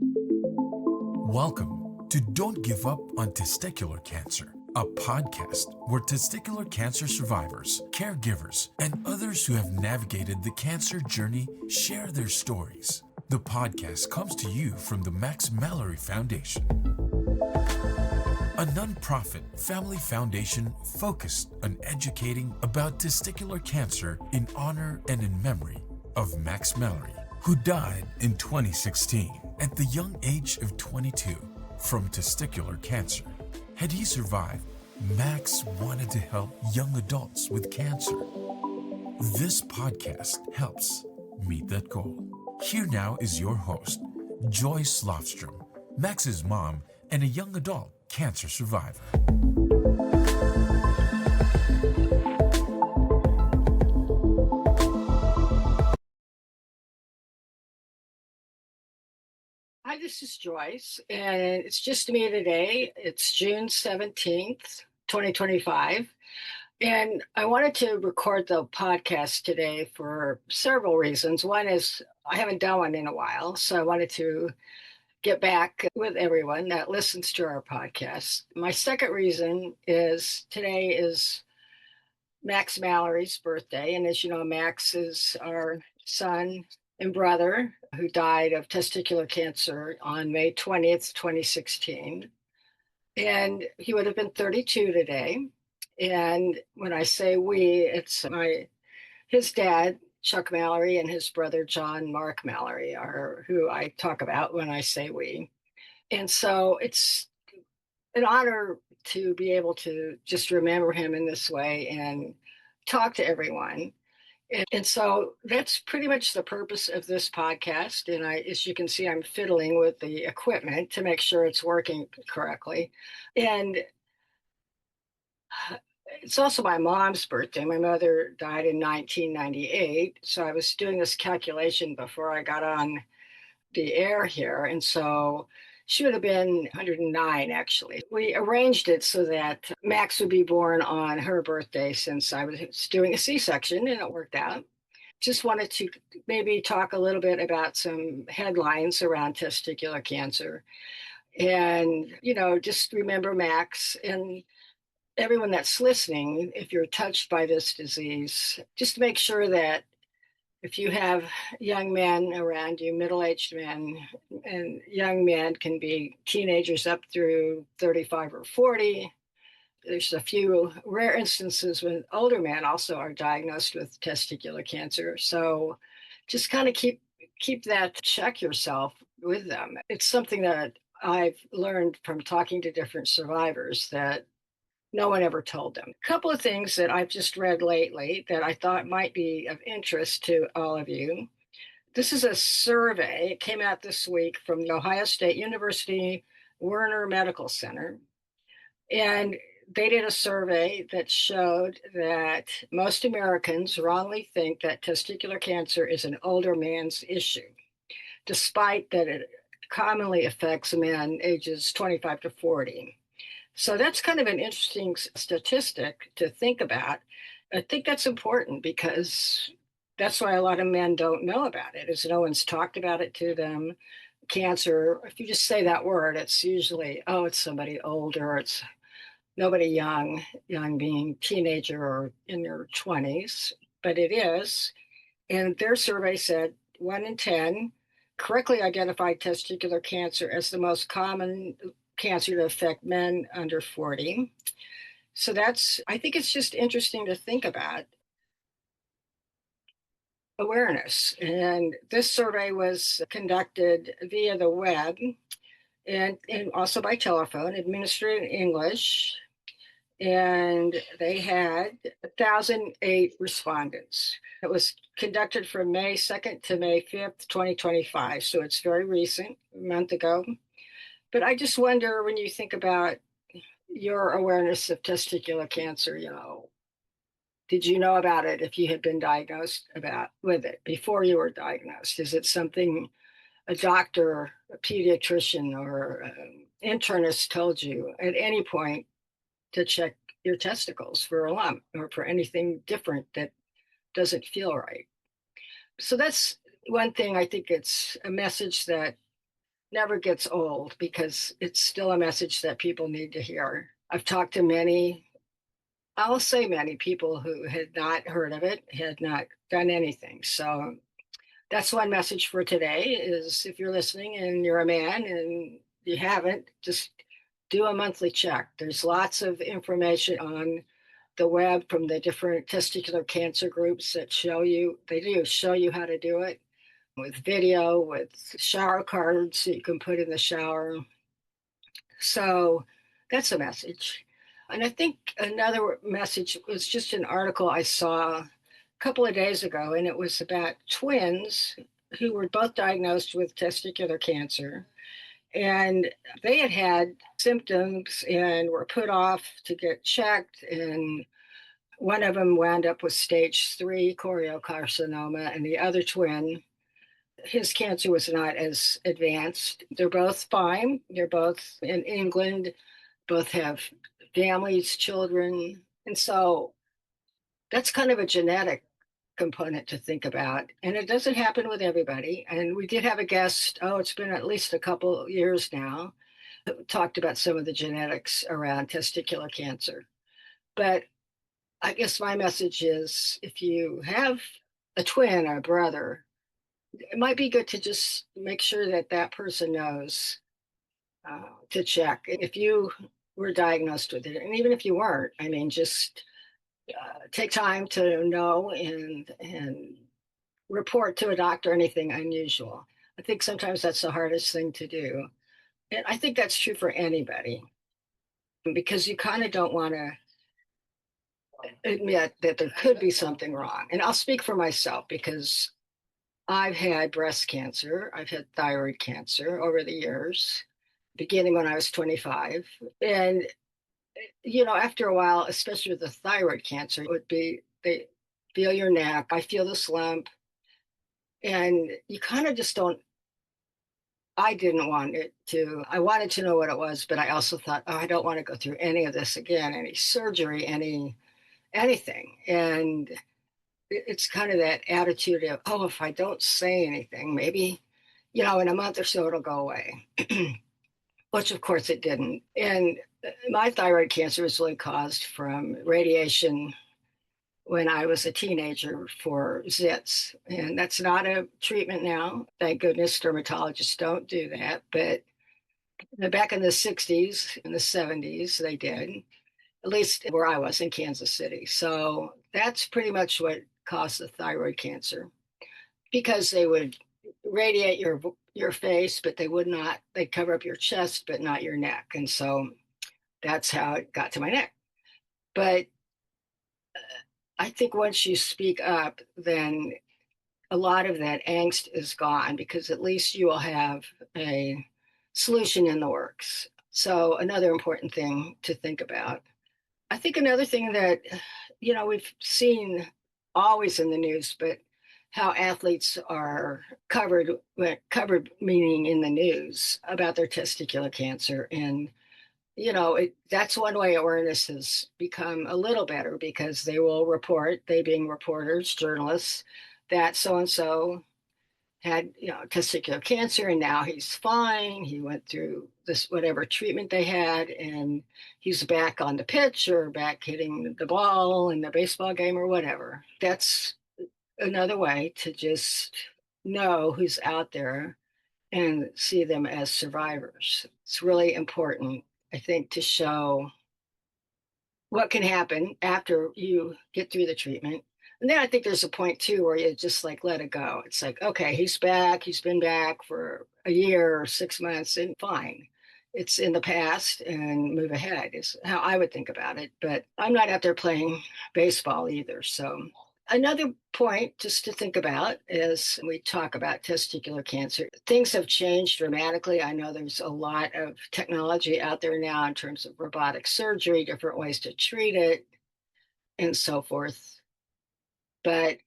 Welcome to Don't Give Up on Testicular Cancer, a podcast where testicular cancer survivors, caregivers, and others who have navigated the cancer journey share their stories. The podcast comes to you from the Mallory Foundation, a nonprofit family foundation focused on educating about testicular cancer in honor and in memory of Mallory, who died in 2016 at the young age of 22 from testicular cancer. Had he survived, Max wanted to help young adults with cancer. This podcast helps meet that goal. Here now is your host, Joyce Lofstrom, Max's mom and a young adult cancer survivor. Hi, this is Joyce, and it's just me today. It's June 17th, 2025, and I wanted to record the podcast today for several reasons. One is I haven't done one in a while, so I wanted to get back with everyone that listens to our podcast. My second reason is today is Max Mallory's birthday, and as you know, Max is our son and brother who died of testicular cancer on May 20th, 2016. And he would have been 32 today. And when I say we, it's his dad, Chuck Mallory, and his brother, John Mark Mallory, are who I talk about when I say we. And so it's an honor to be able to just remember him in this way and talk to everyone. And so that's pretty much the purpose of this podcast. And as you can see, I'm fiddling with the equipment to make sure it's working correctly. And it's also my mom's birthday. My mother died in 1998. So I was doing this calculation before I got on the air here. And so she would have been 109, actually. We arranged it so that Max would be born on her birthday since I was doing a C-section, and it worked out. Just wanted to maybe talk a little bit about some headlines around testicular cancer. And, just remember Max and everyone that's listening, if you're touched by this disease, just make sure that if you have young men around you, middle-aged men, and young men can be teenagers up through 35 or 40. There's a few rare instances when older men also are diagnosed with testicular cancer. So just kind of keep that, check yourself with them. It's something that I've learned from talking to different survivors that no one ever told them. A couple of things that I've just read lately that I thought might be of interest to all of you. This is a survey. It came out this week from the Ohio State University Werner Medical Center. And they did a survey that showed that most Americans wrongly think that testicular cancer is an older man's issue, despite that it commonly affects men ages 25 to 40. So that's kind of an interesting statistic to think about. I think that's important because that's why a lot of men don't know about it, is no one's talked about it to them. Cancer, if you just say that word, it's usually, oh, it's somebody older, it's nobody young being teenager or in their 20s, but it is. And their survey said 1 in 10 correctly identified testicular cancer as the most common cancer to affect men under 40. So I think it's just interesting to think about awareness. And this survey was conducted via the web and also by telephone, administered in English. And they had 1,008 respondents. It was conducted from May 2nd to May 5th, 2025. So it's very recent, a month ago. But I just wonder, when you think about your awareness of testicular cancer, did you know about it if you had been diagnosed with it before you were diagnosed? Is it something a doctor, a pediatrician, or an internist told you at any point to check your testicles for a lump or for anything different that doesn't feel right? So that's one thing. I think it's a message that never gets old because it's still a message that people need to hear. I've talked to many, I'll say many people who had not heard of it, had not done anything. So that's one message for today is if you're listening and you're a man and you haven't, just do a monthly check. There's lots of information on the web from the different testicular cancer groups that they do show you how to do it with video, with shower cards that you can put in the shower. So that's a message. And I think another message was just an article I saw a couple of days ago, and it was about twins who were both diagnosed with testicular cancer. And they had had symptoms and were put off to get checked. And one of them wound up with stage 3 choriocarcinoma, and the other twin, his cancer was not as advanced. They're both fine. They're both in England, both have families, children. And so that's kind of a genetic component to think about. And it doesn't happen with everybody. And we did have a guest, it's been at least a couple years now, who talked about some of the genetics around testicular cancer. But I guess my message is if you have a twin or a brother, it might be good to just make sure that that person knows to check. If you were diagnosed with it, and even if you weren't, I mean, just take time to know and report to a doctor anything unusual. I think sometimes that's the hardest thing to do. And I think that's true for anybody because you kind of don't want to admit that there could be something wrong. And I'll speak for myself because I've had breast cancer, I've had thyroid cancer over the years, beginning when I was 25. And, after a while, especially with the thyroid cancer, it would be they feel your neck, I feel this lump, and you kind of just don't. I didn't want it to. I wanted to know what it was, but I also thought, oh, I don't want to go through any of this again, any surgery, anything. And it's kind of that attitude of, oh, if I don't say anything, maybe, in a month or so it'll go away, which of course it didn't. And my thyroid cancer was really caused from radiation when I was a teenager for zits. And that's not a treatment now. Thank goodness dermatologists don't do that. But back in the 60s and the 70s, they did, at least where I was in Kansas City. So that's pretty much what caused the thyroid cancer because they would radiate your face, but they'd cover up your chest, but not your neck. And so that's how it got to my neck. But I think once you speak up, then a lot of that angst is gone because at least you will have a solution in the works. So another important thing to think about. I think another thing that, we've seen always in the news, but how athletes are covered meaning in the news about their testicular cancer. And, that's one way awareness has become a little better because they will report, they being reporters, journalists, that so-and-so had testicular cancer and now he's fine, he went through this whatever treatment they had and he's back on the pitch or back hitting the ball in the baseball game or whatever. That's another way to just know who's out there and see them as survivors. It's really important, I think, to show what can happen after you get through the treatment. And then I think there's a point too where you just like let it go. It's like, okay, he's back. He's been back for a year or 6 months and fine. It's in the past and move ahead is how I would think about it. But I'm not out there playing baseball either. So another point just to think about as we talk about testicular cancer, things have changed dramatically. I know there's a lot of technology out there now in terms of robotic surgery, different ways to treat it, and so forth. But,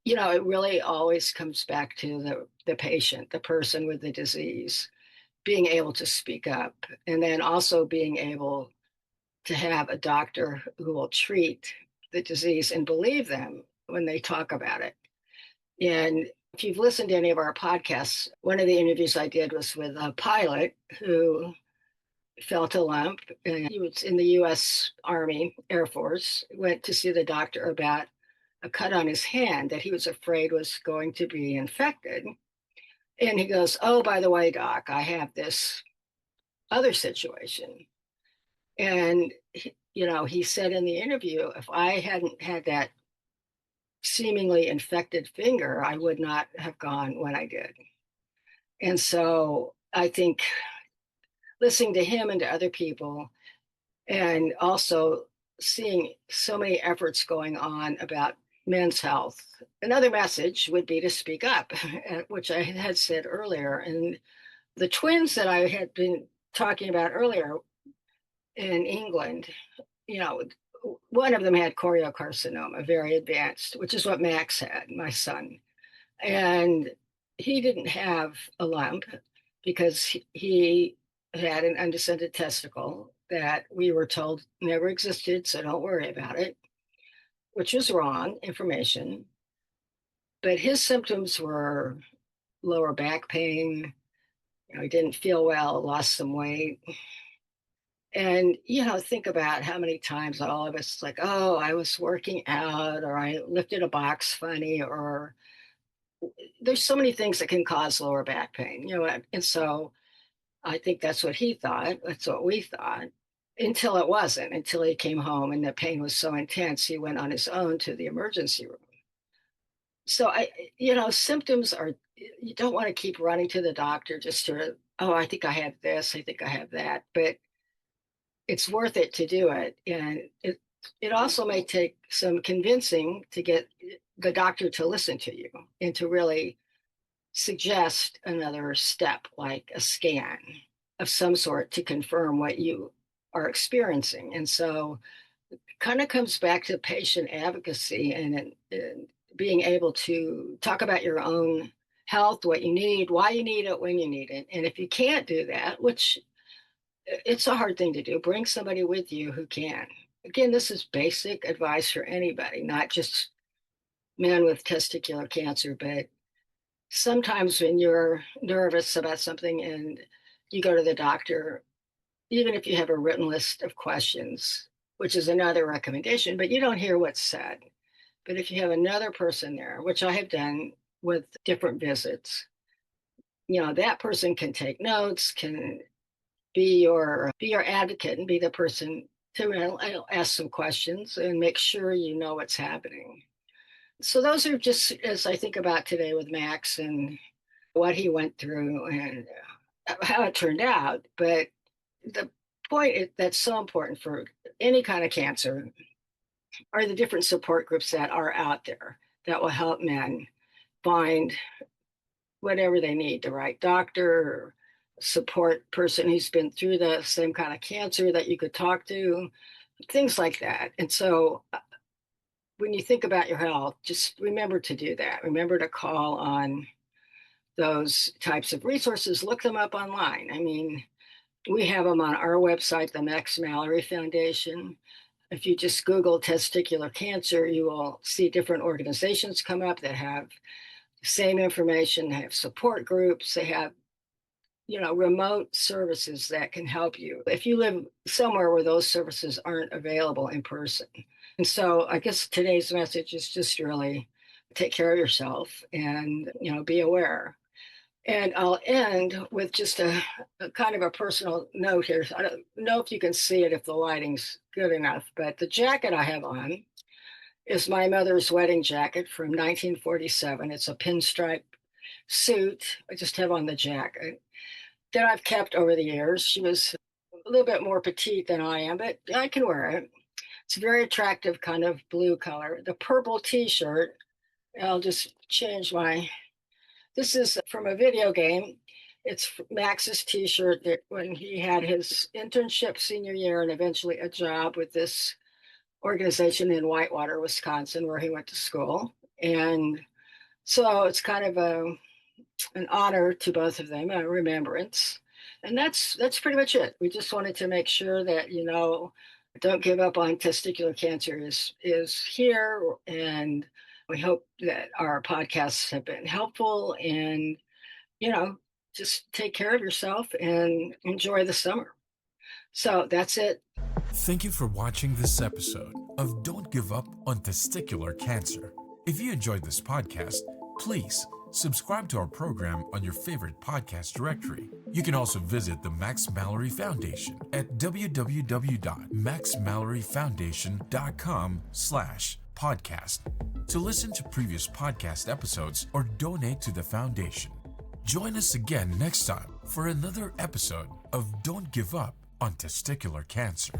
it really always comes back to the patient, the person with the disease, being able to speak up, and then also being able to have a doctor who will treat the disease and believe them when they talk about it. And If you've listened to any of our podcasts, one of the interviews I did was with a pilot who felt a lump. And he was in the U.S. Army Air Force, went to see the doctor about a cut on his hand that he was afraid was going to be infected. And he goes, "Oh, by the way, doc, I have this other situation." And, he said in the interview, if I hadn't had that seemingly infected finger, I would not have gone when I did. And so I think listening to him and to other people, and also seeing so many efforts going on about men's health, another message would be to speak up, which I had said earlier. And the twins that I had been talking about earlier in England, you know, one of them had choriocarcinoma, very advanced, which is what Max had, my son. And he didn't have a lump because he had an undescended testicle that we were told never existed, so don't worry about it, which was wrong information. But his symptoms were lower back pain. He didn't feel well, lost some weight. And, think about how many times all of us like, oh, I was working out, or I lifted a box funny, or there's so many things that can cause lower back pain, and so I think that's what he thought. That's what we thought until it wasn't, until he came home and the pain was so intense, he went on his own to the emergency room. So symptoms are, you don't want to keep running to the doctor just to, oh, I think I have this, I think I have that, but it's worth it to do it. And it also may take some convincing to get the doctor to listen to you and to really suggest another step, like a scan of some sort to confirm what you are experiencing. And so it kind of comes back to patient advocacy and being able to talk about your own health, what you need, why you need it, when you need it. And if you can't do that, which it's a hard thing to do, bring somebody with you who can. Again, this is basic advice for anybody, not just men with testicular cancer, but sometimes when you're nervous about something and you go to the doctor, even if you have a written list of questions, which is another recommendation, but you don't hear what's said. But if you have another person there, which I have done with different visits, that person can take notes, can be your advocate and be the person to ask some questions and make sure you know what's happening. So those are just as I think about today with Max and what he went through and how it turned out. But the point that's so important for any kind of cancer are the different support groups that are out there that will help men find whatever they need, the right doctor or support person who's been through the same kind of cancer that you could talk to, things like that. And so when you think about your health, just remember to do that. Remember to call on those types of resources, look them up online. I mean, we have them on our website, the Max Mallory Foundation. If you just Google testicular cancer, you will see different organizations come up that have the same information. They have support groups. They have, remote services that can help you if you live somewhere where those services aren't available in person. And so I guess today's message is just really take care of yourself and, be aware. And I'll end with just a kind of a personal note here. I don't know if you can see it if the lighting's good enough, but the jacket I have on is my mother's wedding jacket from 1947. It's a pinstripe suit. I just have on the jacket that I've kept over the years. She was a little bit more petite than I am, but I can wear it. It's a very attractive kind of blue color. The purple t-shirt, I'll just change this is from a video game. It's Max's t-shirt that when he had his internship senior year and eventually a job with this organization in Whitewater, Wisconsin, where he went to school. And so it's kind of an honor to both of them, a remembrance. And that's pretty much it. We just wanted to make sure that, don't give up on testicular cancer is here, and We hope that our podcasts have been helpful and, you know, just take care of yourself and enjoy the summer. So that's it. Thank you for watching this episode of Don't Give Up on Testicular Cancer. If you enjoyed this podcast, please subscribe to our program on your favorite podcast directory. You can also visit the Max Mallory Foundation at www.maxmalloryfoundation.com/podcast to listen to previous podcast episodes or donate to the foundation. Join us again next time for another episode of Don't Give Up on Testicular Cancer.